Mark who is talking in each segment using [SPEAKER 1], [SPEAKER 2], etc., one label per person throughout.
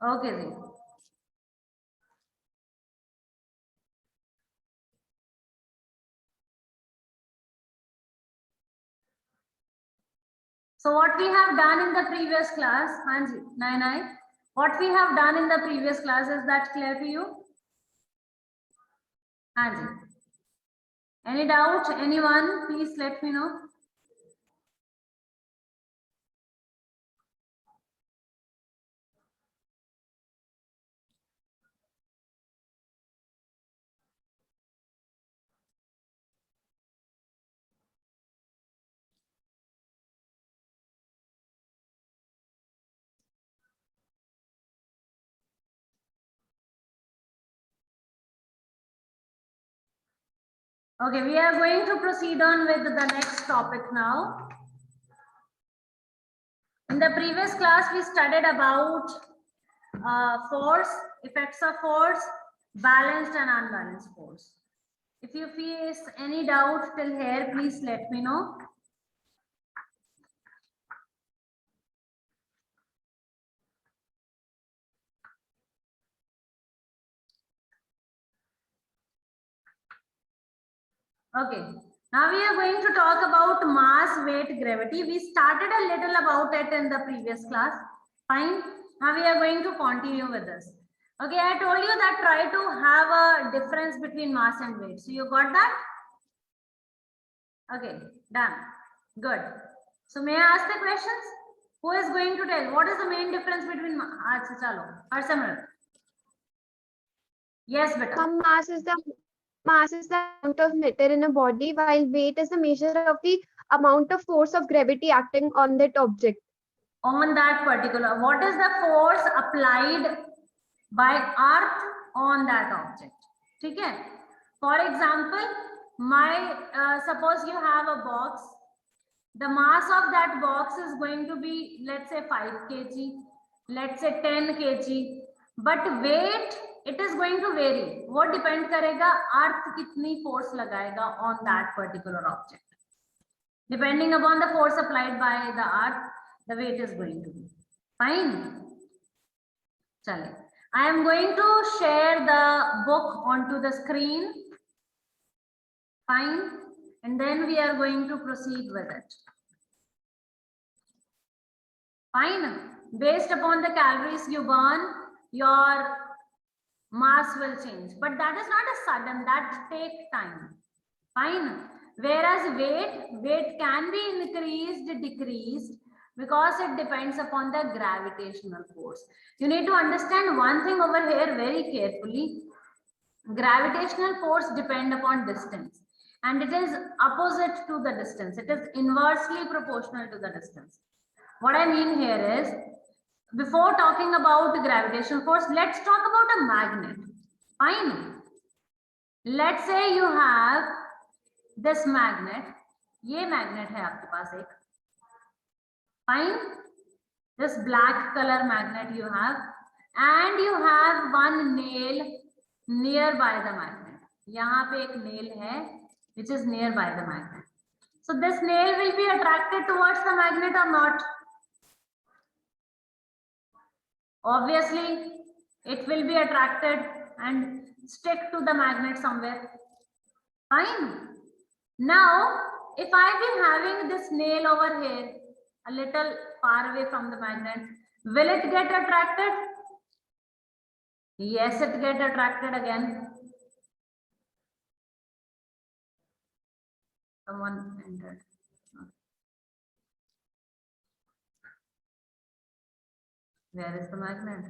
[SPEAKER 1] Okay जी, so what we have done in the previous class, Hanji, nine, what we have done in the previous class, is that clear to you? Hanji, any doubt, anyone, please let me know. Okay, we are going to proceed on with the next topic now. In the previous class, we studied about force, effects of force, balanced and unbalanced force. If you face any doubt till here, please let me know. Okay, now we are going to talk about mass, weight, gravity. We started a little about it in the previous class. Fine. Now we are going to continue with this. Okay, I told you that try to have a difference between mass and weight. So you got that? Okay, done. Good. So may I ask the questions? Who is going to tell? What is the main difference between Harsamrat? Yes, beta.
[SPEAKER 2] Ma'am, mass is the amount of matter in a body, while weight is the measure of the amount of force of gravity acting on that object.
[SPEAKER 1] On that particular, what is the force applied by earth on that object? Okay. For example, suppose you have a box. The mass of that box is going to be, let's say 5 kg, let's say 10 kg, but weight, it is going to vary. What depend karega, earth kitni force lagayega on that particular object. Depending upon the force applied by the earth, the weight is going to be. Fine. Chale. I am going to share the book onto the screen. Fine. And then we are going to proceed with it. Fine. Based upon the calories you burn, your mass will change. But that is not a sudden, that takes time. Fine. Whereas weight can be increased, decreased, because it depends upon the gravitational force. You need to understand one thing over here very carefully. Gravitational force depend upon distance, and it is opposite to the distance. It is inversely proportional to the distance. What I mean here is, before talking about gravitational force, let's talk about a magnet. Fine. Let's say you have this magnet. ये magnet है आपके पास एक. Fine. This black color magnet you have, and you have one nail nearby the magnet. यहाँ पे एक nail है which is nearby the magnet. So this nail will be attracted towards the magnet or not? Obviously, it will be attracted and stick to the magnet somewhere. Fine. Now, if I be having this nail over here, a little far away from the magnet, will it get attracted? Yes, it get attracted again. Someone entered. Where is the magnet?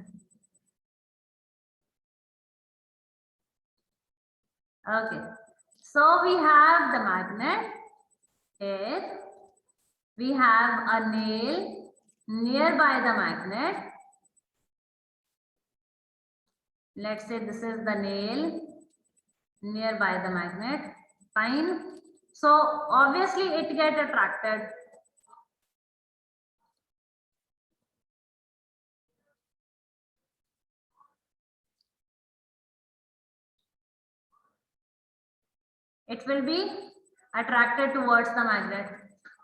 [SPEAKER 1] Okay. So we have the magnet here. We have a nail nearby the magnet. Let's say this is the nail nearby the magnet. Fine. So obviously it get attracted. It will be attracted towards the magnet.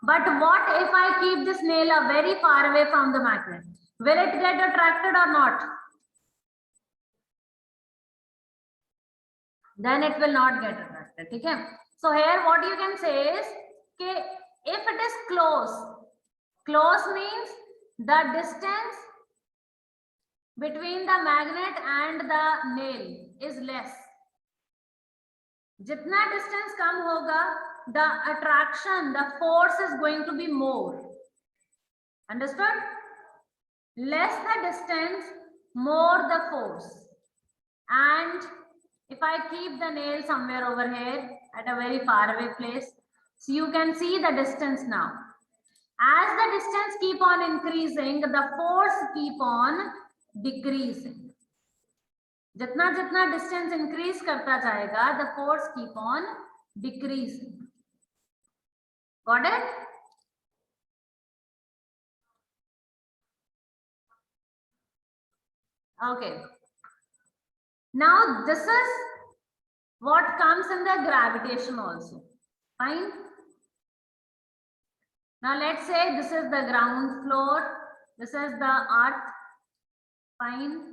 [SPEAKER 1] But what if I keep this nail very far away from the magnet? Will it get attracted or not? then it will not get attracted. Okay, so here what you can say is कि if it is close means the distance between the magnet and the nail is less. जितना distance कम होगा, the attraction, the force is going to be more. Understood? Less the distance, more the force. And if I keep the nail somewhere over here at a very far away place, so you can see the distance now. As the distance keep on increasing, the force keep on decreasing. जितना जितना distance increase करता जाएगा, the force keep on decreasing. Got it? Okay. Now this is what comes in the gravitation also. Fine. Now let's say this is the ground floor. This is the earth. Fine.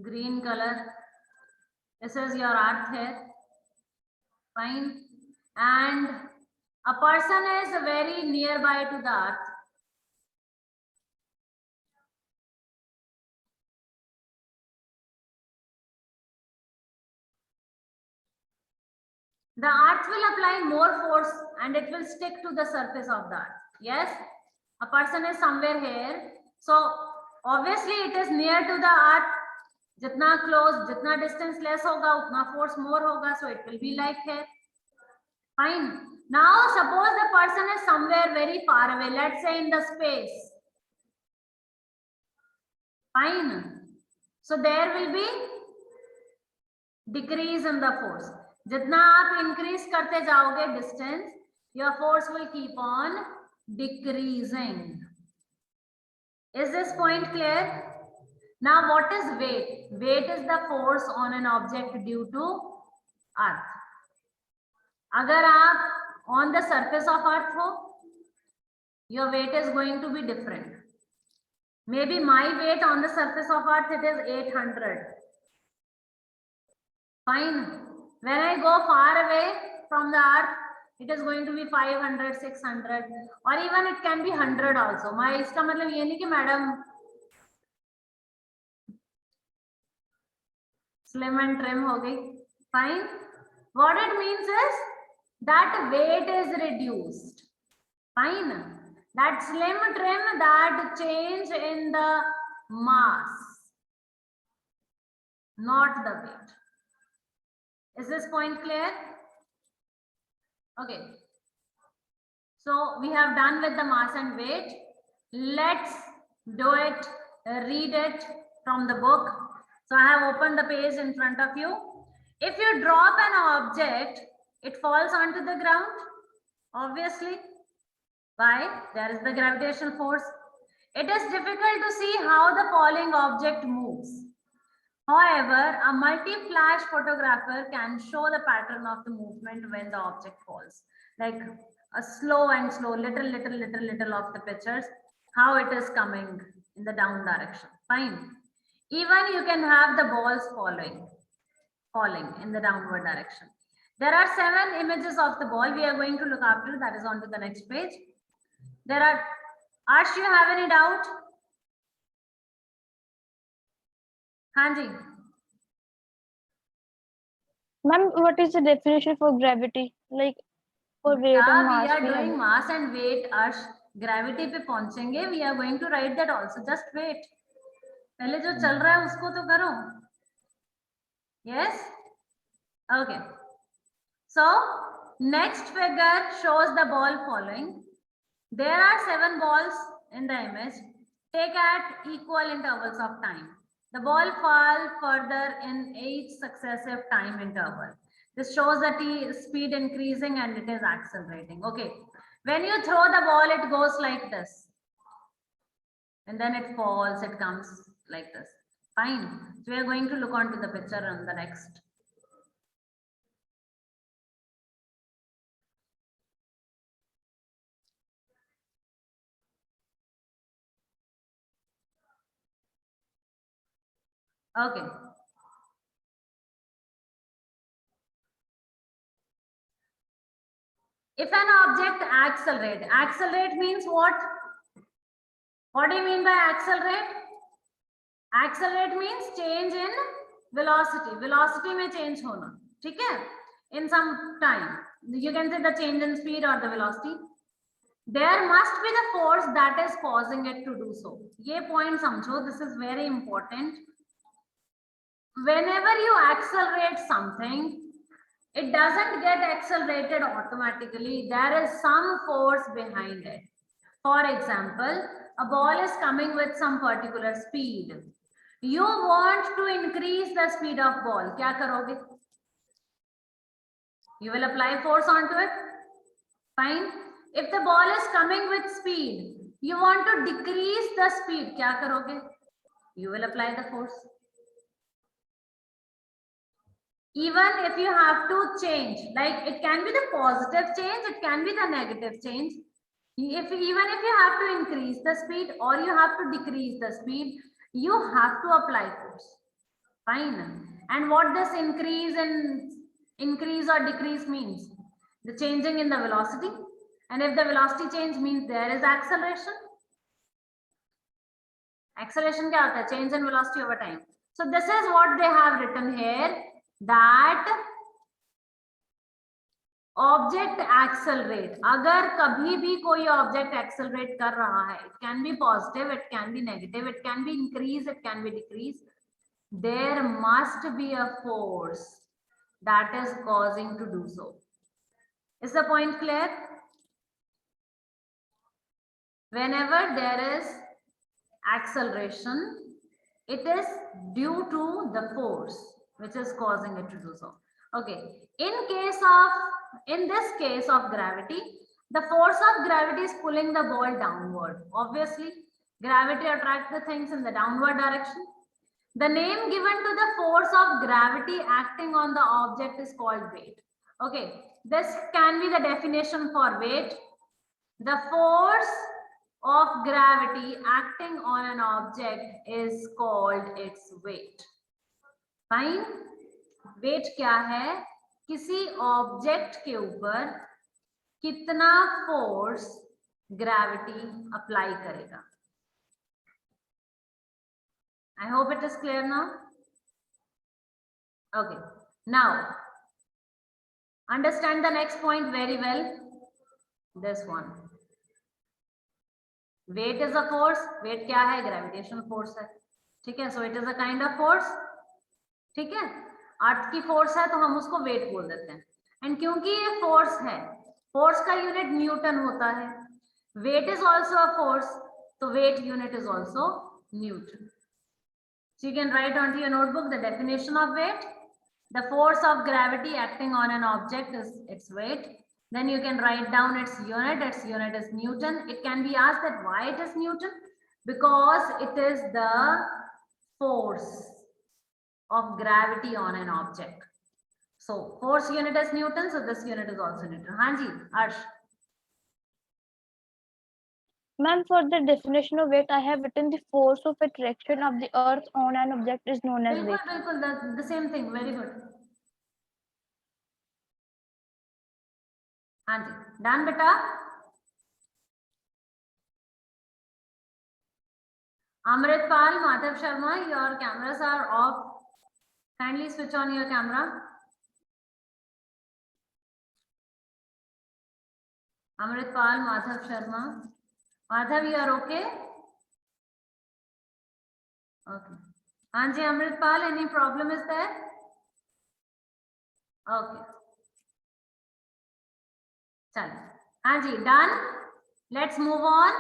[SPEAKER 1] Green color. This is your earth here. Fine. And a person is very nearby to the earth. The earth will apply more force and it will stick to the surface of the earth. Yes, a person is somewhere here. So obviously it is near to the earth. Jitna close, jitna distance less hoga, utna force more hoga. So it will be like here. Fine. Now suppose the person is somewhere very far away. Let's say in the space. Fine. So there will be decrease in the force. जितना आप increase करते जाओगे distance, your force will keep on decreasing. Is this point clear? Now what is weight? Weight is the force on an object due to earth. अगर आप on the surface of earth हो, your weight is going to be different. Maybe my weight on the surface of earth, it is 800. Fine. When I go far away from the earth, it is going to be 500, 600, or even it can be 100 also. My इसका मतलब ये नहीं कि madam slim and trim हो गई. Fine. What it means is that weight is reduced. Fine. That slim trim, that change in the mass, not the weight. Is this point clear? Okay. So we have done with the mass and weight. Let's do it, read it from the book. So I have opened the page in front of you. If you drop an object, it falls onto the ground. Obviously. Why? There is the gravitational force. It is difficult to see how the falling object moves. However, a multi-flash photographer can show the pattern of the movement when the object falls. Like a slow and slow, little of the pictures, how it is coming in the down direction. Fine. Even you can have the balls falling in the downward direction. There are 7 images of the ball we are going to look after. That is on to the next page. There are, Arsh, you have any doubt? Hanji.
[SPEAKER 3] Ma'am, what is the definition for gravity? Like for weight and mass?
[SPEAKER 1] We are doing mass and weight, Arsh. Gravity पे पहुंचेंगे. We are going to write that also. Just wait. पहले जो चल रहा है उसको तो करो. Yes? Okay. So, next figure shows the ball falling. There are 7 balls in the image. Take at equal intervals of time. The ball falls further in each successive time interval. This shows the speed increasing and it is accelerating. Okay. When you throw the ball, it goes like this. And then it falls, it comes like this. Fine. So we are going to look onto the picture on the next. Okay. If an object accelerate means what? What do you mean by accelerate? Accelerate means change in velocity. Velocity में change होना, ठीक है? In some time, you can say the change in speed or the velocity. There must be the force that is causing it to do so. ये point समझो. This is very important. Whenever you accelerate something, it doesn't get accelerated automatically. There is some force behind it. For example, a ball is coming with some particular speed. You want to increase the speed of ball. क्या करोगे? You will apply force onto it. Fine. If the ball is coming with speed, you want to decrease the speed. क्या करोगे? You will apply the force. Even if you have to change, like it can be the positive change, it can be the negative change. Even if you have to increase the speed or you have to decrease the speed, you have to apply force. Fine. And what this increase or decrease means? The changing in the velocity. And if the velocity change means there is acceleration. Acceleration क्या होता है? Change in velocity over time. So this is what they have written here, that object accelerate. अगर कभी भी कोई object accelerate कर रहा है, it can be positive, it can be negative, it can be increase, it can be decrease, there must be a force that is causing to do so. Is the point clear? Whenever there is acceleration, it is due to the force which is causing it to do so. Okay. In this case of gravity, the force of gravity is pulling the ball downward. Obviously, gravity attracts the things in the downward direction. The name given to the force of gravity acting on the object is called weight. Okay. This can be the definition for weight. The force of gravity acting on an object is called its weight. Fine. Weight क्या है? किसी object के ऊपर कितना force gravity apply करेगा. I hope it is clear now. Okay. Now, understand the next point very well. This one. Weight is a force. Weight क्या है? Gravitational force है. ठीक है. So it is a kind of force. ठीक है. अर्थ की force है तो हम उसको वेट बोल देते हैं. एंड क्योंकि ये फोर्स है, फोर्स का यूनिट न्यूटन होता है. Weight is also a force, तो weight unit is also newton. So you can write onto your notebook the definition of weight. The force of gravity acting on an object is its weight. Then you can write down its unit. Its unit is Newton. It can be asked that why it is Newton? Because it is the force of gravity on an object. So force unit is Newton, so this unit is also Newton. Hanji, Arsh.
[SPEAKER 3] Ma'am, for the definition of weight, I have written the force of attraction of the earth on an object is known as weight.
[SPEAKER 1] Bilkul, the same thing. Very good. Hanji, done beta? Amritpal, Madhav Sharma, your cameras are off. Kindly switch on your camera. Amritpal, Madhav Sharma. Madhav, you are okay? Okay. Hanji, Amritpal, any problem is there? Okay. Chal. Hanji, done? Let's move on.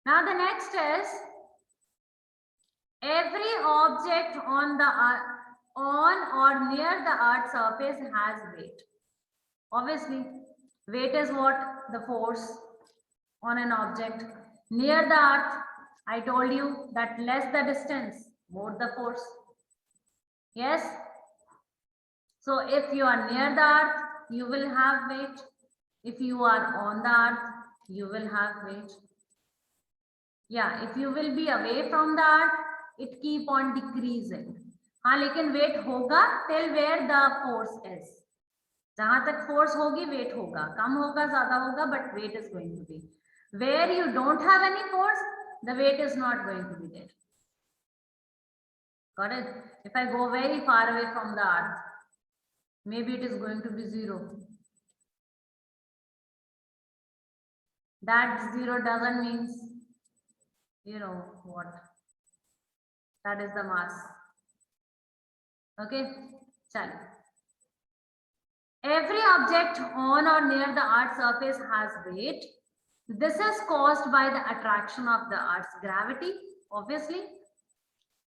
[SPEAKER 1] Now the next is, every object on or near the earth's surface has weight. Obviously, weight is what? The force on an object. Near the earth, I told you that less the distance, more the force. Yes? So if you are near the earth, you will have weight. If you are on the earth, you will have weight. Yeah, if you will be away from the earth, it keep on decreasing. हाँ, लेकिन weight होगा till where the force is. जहां तक force होगी weight होगा, कम होगा ज्यादा होगा, but weight is going to be. Where you don't have any force, the weight is not going to be there. Got it? If I go very far away from the earth, maybe it is going to be 0. That 0 doesn't mean, you know what, that is the mass. Okay, chalo. Every object on or near the earth's surface has weight. This is caused by the attraction of the earth's gravity, obviously.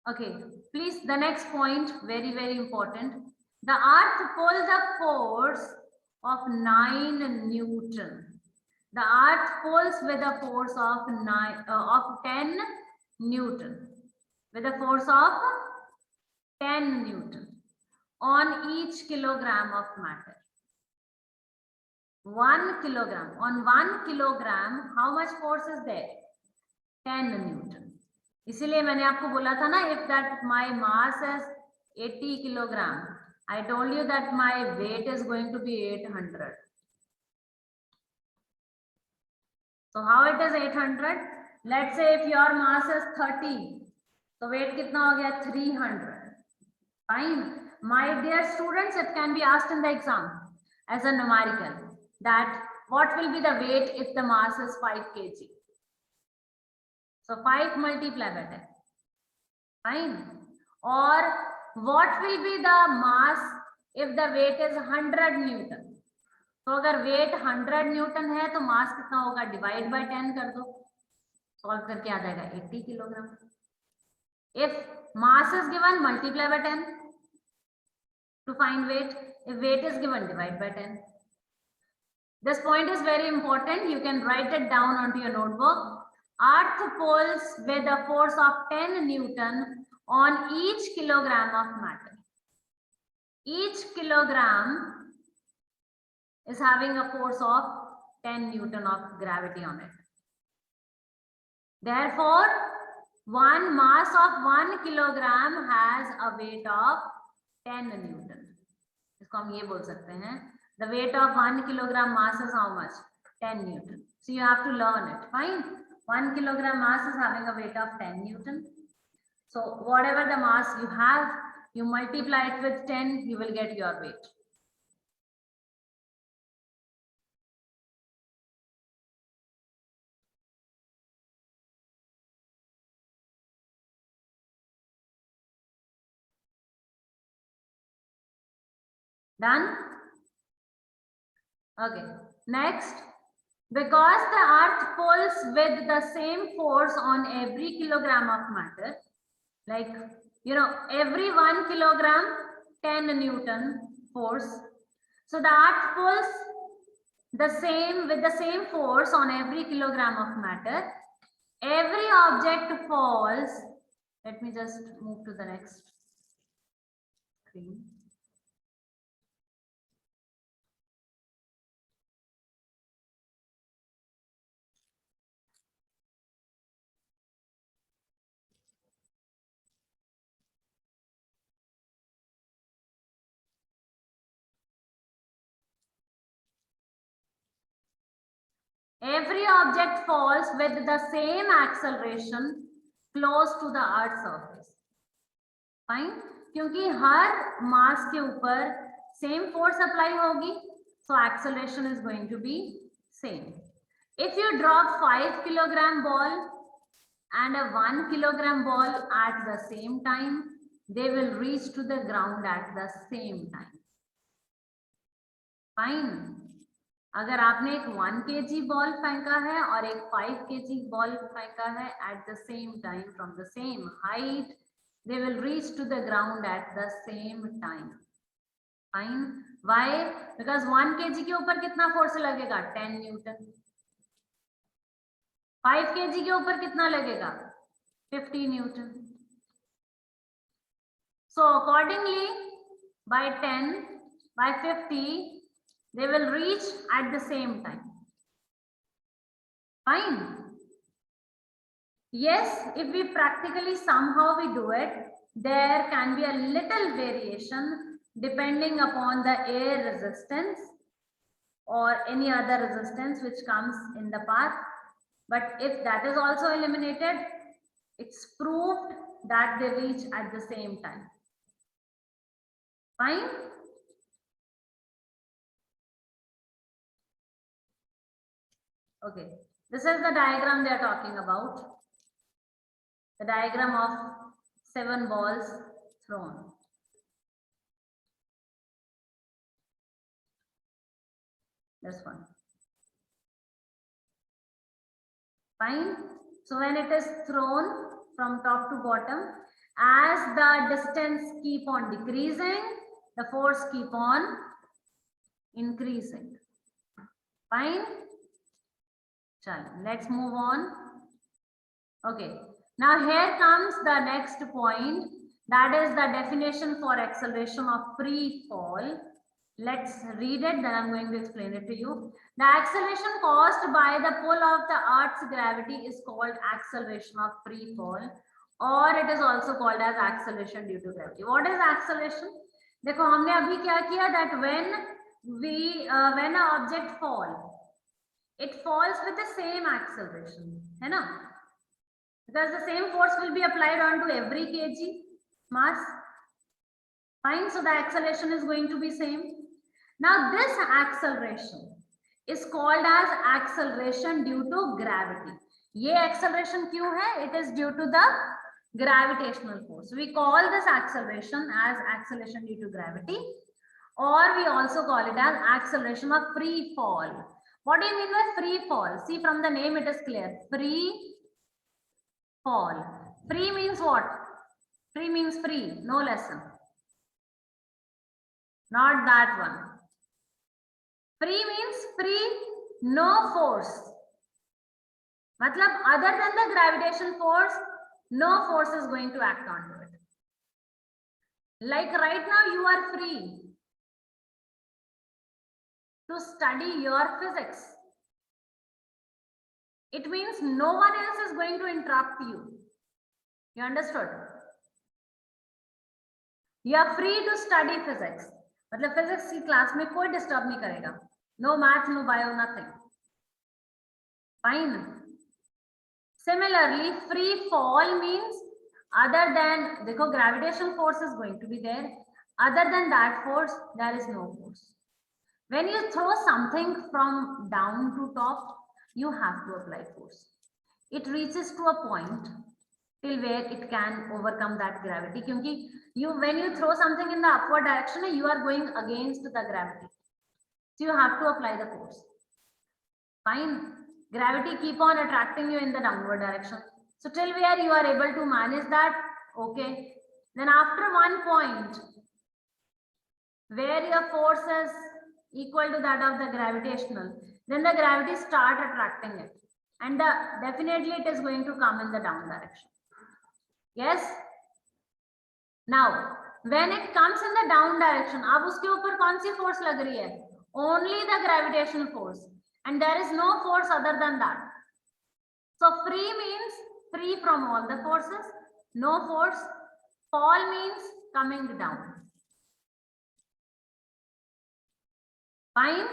[SPEAKER 1] Okay, please, the next point, very, very important. The earth pulls a force of 9 Newton. The earth pulls with a force of 10 Newton. With a force of 10 Newton on each kilogram of matter. 1 kilogram. On 1 kilogram, how much force is there? 10 Newton. इसीलिए मैंने आपको बोला था ना, if that my mass is 80 kilogram, I told you that my weight is going to be 800. So how it is 800? Let's say if your mass is 30, so weight कितना हो गया? 300. Fine. My dear students, it can be asked in the exam as a numerical that what will be the weight if the mass is 5 kg? So 5 multiplied by 10. Fine. Or what will be the mass if the weight is 100 Newton? तो अगर weight 100 Newton है तो mass कितना होगा? Divide by 10 कर दो, solve करके आ जाएगा 80 kilogram. If mass is given, multiply by 10 to find weight. If weight is given, divide by 10. This point is very important. You can write it down onto your notebook. Earth pulls with a force of 10 Newton on each kilogram of matter. Each kilogram is having a force of 10 Newton of gravity on it. Therefore, one mass of 1 kilogram has a weight of 10 Newton. इसको हम ये बोल सकते हैं, the weight of 1 kilogram mass is how much? 10 Newton. So you have to learn it. Fine. 1 kilogram mass is having a weight of 10 Newton. So whatever the mass you have, you multiply it with 10, you will get your weight. Done? Okay. Next, because the earth pulls with the same force on every kilogram of matter, like, you know, every 1 kilogram, 10 Newton force. So the earth pulls with the same force on every kilogram of matter. Every object falls. Let me just move to the next screen. Every object falls with the same acceleration close to the earth's surface. Fine? क्योंकि हर mass के ऊपर same force apply होगी, so acceleration is going to be same. If you drop 5 kilogram ball and a 1 kilogram ball at the same time, they will reach to the ground at the same time. Fine. अगर आपने एक 1 kg ball फेंका है और एक 5 kg ball फेंका है at the same time from the same height, they will reach to the ground at the same time. Fine. Why? Because 1 kg के ऊपर कितना फोर्स लगेगा? 10 न्यूटन. 5 kg के ऊपर कितना लगेगा? 50 Newton. So accordingly, by 10, by 50, they will reach at the same time. Fine. Yes, if we practically somehow we do it, there can be a little variation depending upon the air resistance or any other resistance which comes in the path. But if that is also eliminated, it's proved that they reach at the same time. Fine? Okay, this is the diagram they are talking about. The diagram of 7 balls thrown. This one. Fine. So when it is thrown from top to bottom, as the distance keep on decreasing, the force keep on increasing. Fine. Let's move on. Okay. Now here comes the next point. That is the definition for acceleration of free fall. Let's read it, then I'm going to explain it to you. The acceleration caused by the pull of the Earth's gravity is called acceleration of free fall, or it is also called as acceleration due to gravity. What is acceleration? देखो हमने अभी क्या किया, that when an object fall, it falls with the same acceleration, है ना? Because the same force will be applied onto every kg mass. Fine, so the acceleration is going to be same. Now this acceleration is called as acceleration due to gravity. ये acceleration क्यों है? It is due to the gravitational force. We call this acceleration as acceleration due to gravity, or we also call it as acceleration of free fall. What do you mean by free fall? See, from the name it is clear. Free fall. Free means what? Free means free, no lesson. Not that one. Free means free, no force. Matlab, other than the gravitation force, no force is going to act onto it. Like right now, you are free to study your physics. It means no one else is going to interrupt you. You understood? You are free to study physics. मतलब physics की class में कोई disturb नहीं करेगा. No math, no bio, nothing. Fine. Similarly, free fall means other than, देखो gravitational force is going to be there. Other than that force, there is no force. When you throw something from down to top, you have to apply force. It reaches to a point till where it can overcome that gravity. Because when you throw something in the upward direction, you are going against the gravity. So you have to apply the force. Fine. Gravity keep on attracting you in the downward direction. So till where you are able to manage that, okay. Then after one point, where your force is equal to that of the gravitational, then the gravity start attracting it. And definitely it is going to come in the down direction. Yes? Now, when it comes in the down direction, अब उसके ऊपर कौन सी force लग रही है? Only the gravitational force. And there is no force other than that. So free means free from all the forces. No force. Fall means coming down. Fine.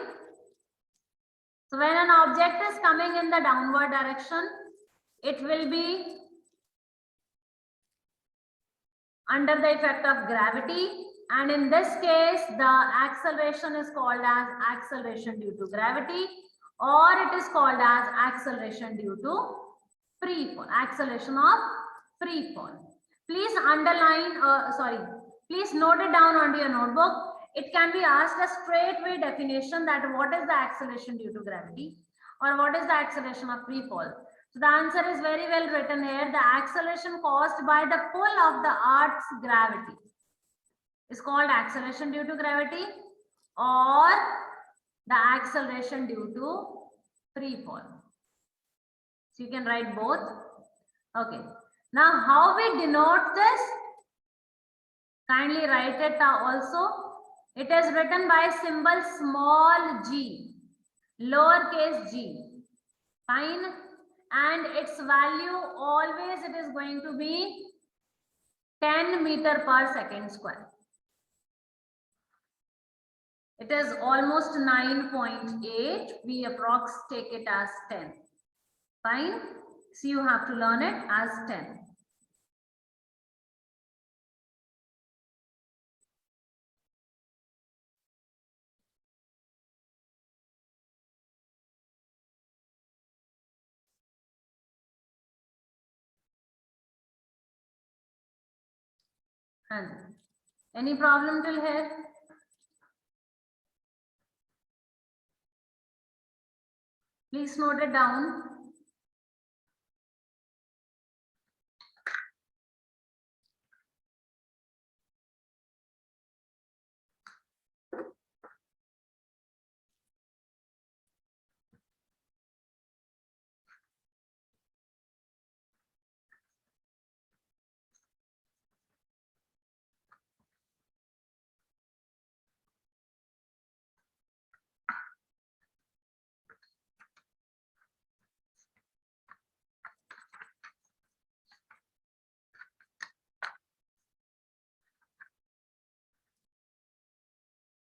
[SPEAKER 1] So when an object is coming in the downward direction, it will be under the effect of gravity, and in this case the acceleration is called as acceleration due to gravity, or it is called as acceleration due to free fall, acceleration of free fall. Please underline, please note it down onto your notebook. It can be asked a straightway definition that what is the acceleration due to gravity or what is the acceleration of free fall. So the answer is very well written here. The acceleration caused by the pull of the Earth's gravity is called acceleration due to gravity, or the acceleration due to free fall. So you can write both. Okay. Now how we denote this? Kindly write it also. It is written by symbol small g, lowercase g. Fine. and its value always it is going to be 10 meter per second square. It is almost 9.8. We approx take it as 10. Fine. So you have to learn it as 10. And any problem till here? Please note it down.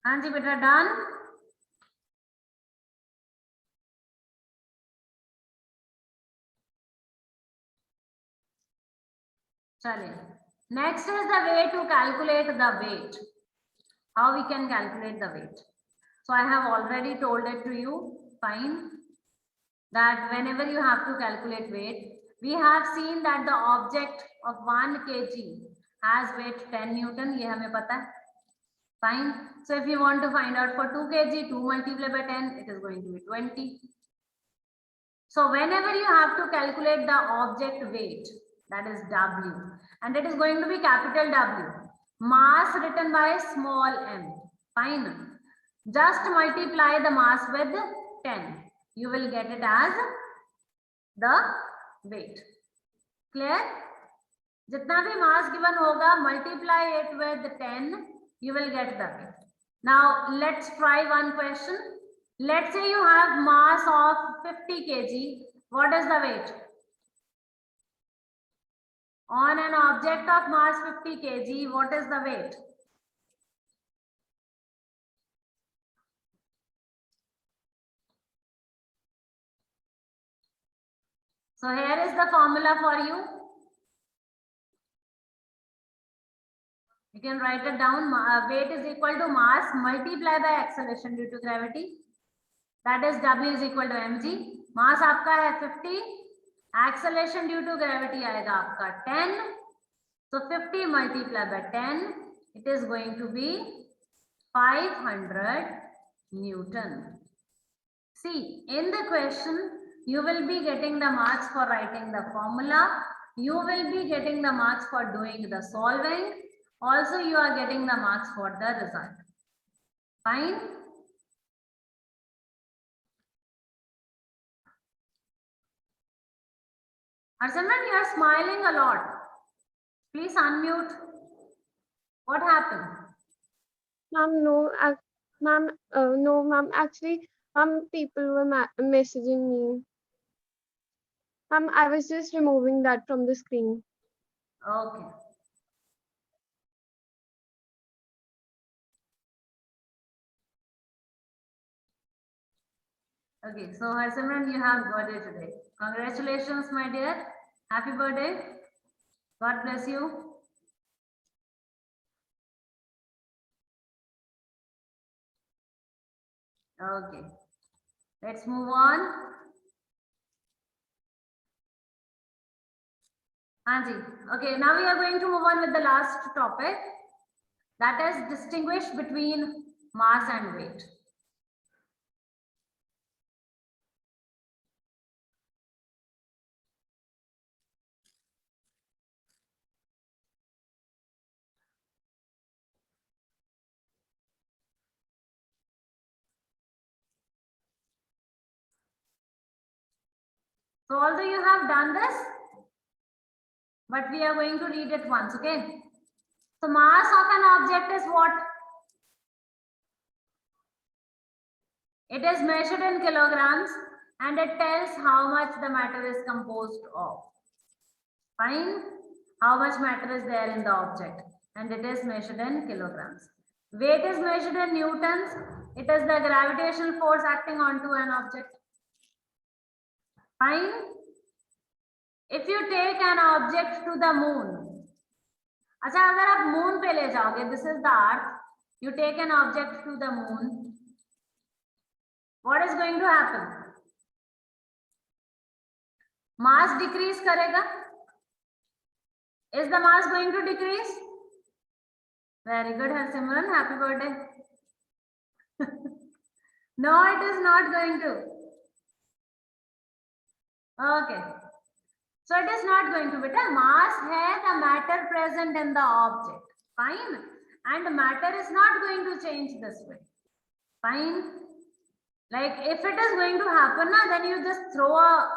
[SPEAKER 1] हाँ जी बेटा, done? चलिए, next is the way to calculate the weight. How we can calculate the weight? So I have already told it to you. Fine. That whenever you have to calculate weight, we have seen that the object of 1 kg has weight 10 Newton. ये हमें पता है. Fine. So if you want to find out for 2 kg, 2 multiplied by 10, it is going to be 20. So whenever you have to calculate the object weight, that is W, and it is going to be capital W, mass written by small m. Fine. Just multiply the mass with 10. You will get it as the weight. Clear? जितना भी mass given होगा, multiply it with 10, you will get the weight. Now let's try one question. Let's say you have mass of 50 kg. What is the weight? On an object of mass 50 kg, what is the weight? So here is the formula for you. You can write it down. Weight is equal to mass multiplied by acceleration due to gravity. That is W is equal to mg. Mass आपका है 50. Acceleration due to gravity आएगा आपका 10. So 50 multiplied by 10, it is going to be 500 Newton. See, in the question, you will be getting the marks for writing the formula. You will be getting the marks for doing the solving. Also, you are getting the marks for the result. Fine. Arsamran, you are smiling a lot. Please unmute. What happened?
[SPEAKER 2] Ma'am, no, ma'am, no, ma'am. Actually, people were messaging me. Ma'am, I was just removing that from the screen.
[SPEAKER 1] Okay. Okay, so Harsimran, you have birthday today. Congratulations, my dear. Happy birthday. God bless you. Okay, let's move on. Anji, okay, now we are going to move on with the last topic. That is distinguish between mass and weight. So although you have done this, but we are going to read it once, okay? So mass of an object is what? It is measured in kilograms and it tells how much the matter is composed of. Fine. How much matter is there in the object, and it is measured in kilograms. Weight is measured in newtons. It is the gravitational force acting onto an object. Fine. If you take an object to the moon, अच्छा अगर आप moon पे ले जाओगे, this is the earth, you take an object to the moon, what is going to happen? Mass decrease करेगा. Is the mass going to decrease? Very good, Harsimran. Happy birthday. No, it is not going to. Okay. So it is not going to be. The mass है the matter present in the object. Fine. And matter is not going to change this way. Fine. Like if it is going to happen, then you just throw a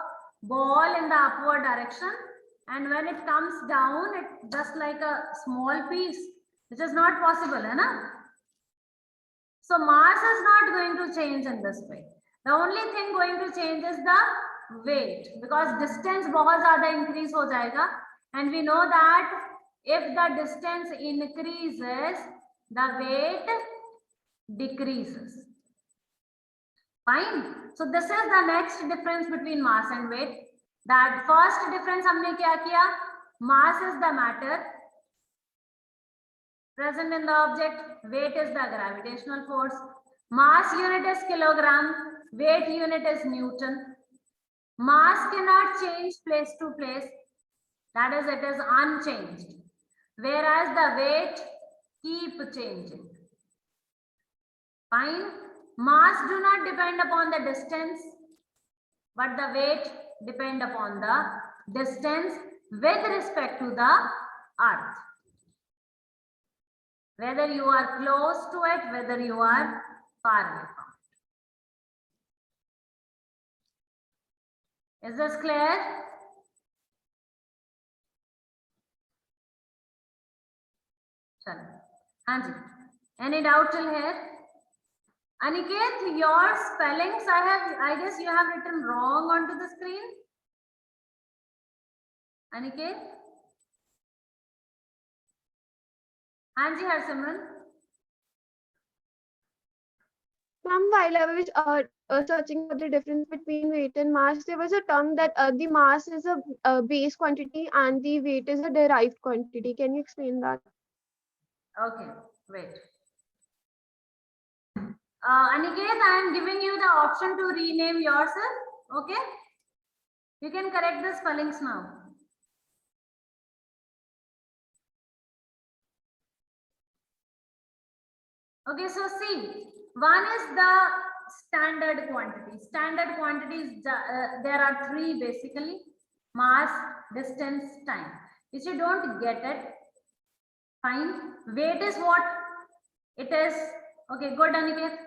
[SPEAKER 1] ball in the upward direction, and when it comes down, it's just like a small piece, which is not possible, है ना? So mass is not going to change in this way. The only thing going to change is the weight, because distance बहुत ज़्यादा increase हो जाएगा, and we know that if the distance increases, the weight decreases. Fine. So this is the next difference between mass and weight. That first difference हमने क्या किया? Mass is the matter present in the object. Weight is the gravitational force. Mass unit is kilogram. Weight unit is Newton. Mass cannot change place to place. That is, it is unchanged. Whereas the weight keep changing. Fine. Mass do not depend upon the distance, but the weight depend upon the distance with respect to the earth. Whether you are close to it, whether you are far away from it. Is this clear? Chalo. Hanji. Any doubt till here? Aniket, your spellings, I guess you have written wrong onto the screen. Aniket? Hanji, Harsimran.
[SPEAKER 2] Ma'am, while I was searching for the difference between weight and mass, there was a term that the mass is a base quantity and the weight is a derived quantity. Can you explain that?
[SPEAKER 1] Okay, wait. Aniket, I am giving you the option to rename yourself. Okay? You can correct the spellings now. Okay, so see, one is the standard quantity. Standard quantities, there are three basically: mass, distance, time. If you don't get it, fine. Weight is what? It is, okay, good, Aniket.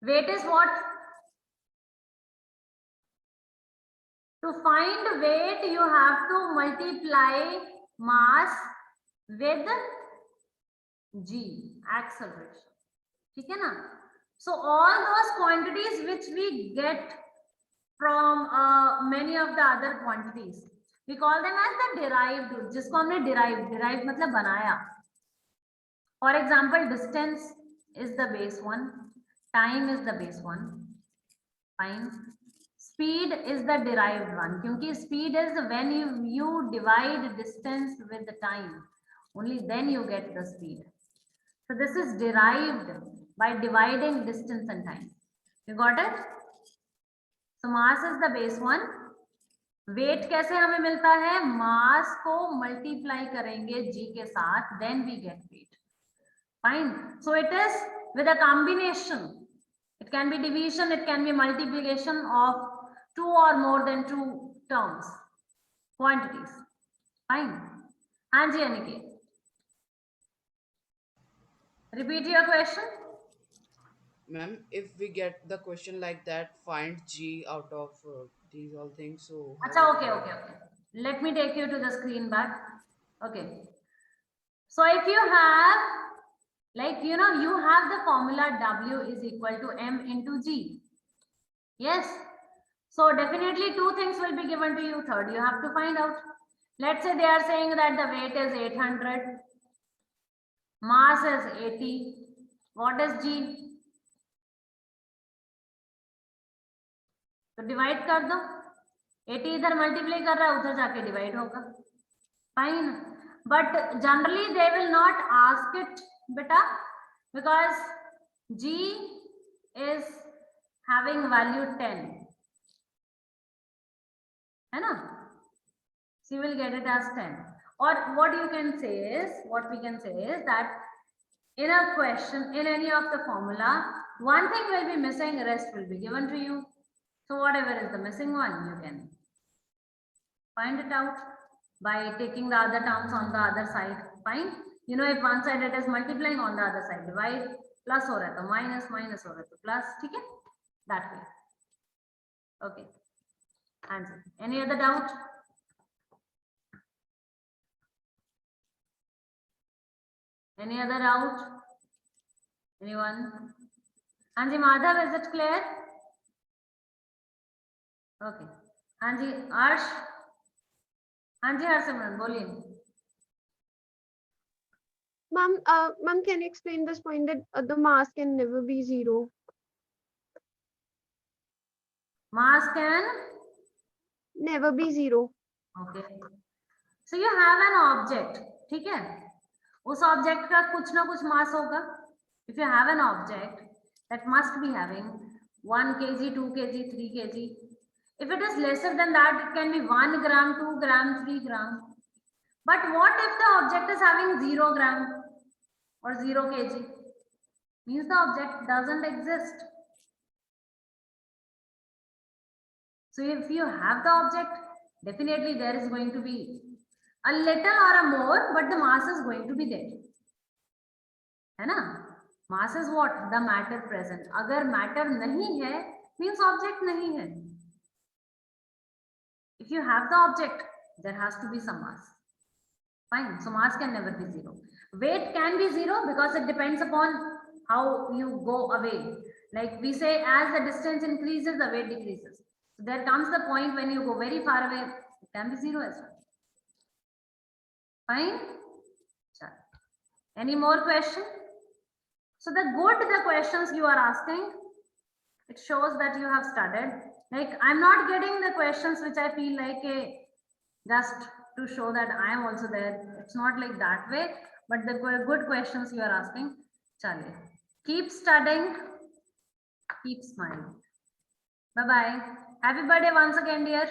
[SPEAKER 1] Weight is what? To find weight, you have to multiply mass with g, acceleration. ठीक है ना? So all those quantities which we get from many of the other quantities, we call them as the derived, जिसको हमने derived मतलब बनाया. For example, distance is the base one, time is the base one, fine. Speed is the derived one, क्योंकि speed is when you divide distance with the time, only then you get the speed. So this is derived by dividing distance and time. You got it? So mass is the base one. Weight कैसे हमें मिलता है? Mass को multiply करेंगे g के साथ, then we get weight. Fine. So it is with a combination. It can be division, it can be multiplication of two or more than two terms, quantities. Fine. Hanji Aniket. Repeat your question.
[SPEAKER 4] Ma'am, if we get the question like that, find G out of these all things. So
[SPEAKER 1] Acha, okay. Let me take you to the screen back. Okay. So if you have, like, you have the formula W is equal to M into G. Yes. So definitely two things will be given to you. Third, you have to find out. Let's say they are saying that the weight is 800, mass is 80. What is G? तो divide कर दो. 80 इधर multiply कर रहा है, उधर जाके divide होगा. Fine. But generally they will not ask it बेटा, because G is having value 10, है ना? So you will get it as 10. Or what you can say is, what we can say is that in a question, in any of the formula, one thing will be missing, rest will be given to you. So whatever is the missing one, you can find it out by taking the other terms on the other side. Fine. You know, if one side it is multiplying, on the other side divide. Plus हो रहा है तो minus, minus हो रहा है तो plus. ठीक है? That way. Okay. Answer. Any other doubt? Any other doubt? Anyone? Hanji Madhav, is it clear? Okay. Hanji Arsh. Hanji Harsimran, बोलिए.
[SPEAKER 2] Ma'am, ma'am, can you explain this point that the mass can never be 0?
[SPEAKER 1] Mass can.
[SPEAKER 2] Never be 0.
[SPEAKER 1] Okay. So you have an object. ठीक है? उस object का कुछ ना कुछ mass होगा. If you have an object that must be having 1 kg, 2 kg, 3 kg. If it is lesser than that, it can be 1 gram, 2 gram, 3 gram. But what if the object is having 0 gram or 0 kg? Means the object doesn't exist. So if you have the object, definitely there is going to be a little or a more, but the mass is going to be there. है ना? Mass is what? The matter present. अगर matter नहीं है, means object नहीं है. If you have the object, there has to be some mass. Fine. So mass can never be 0. Weight can be 0 because it depends upon how you go away. Like we say, as the distance increases, the weight decreases. So there comes the point when you go very far away, it can be 0 as well. Fine. Any more question? So the questions you are asking, it shows that you have studied. Like I'm not getting the questions which I feel like just to show that I am also there. It's not like that way, but the good questions you are asking. Chale. Keep studying, keep smiling. Bye bye. Happy birthday once again, dear.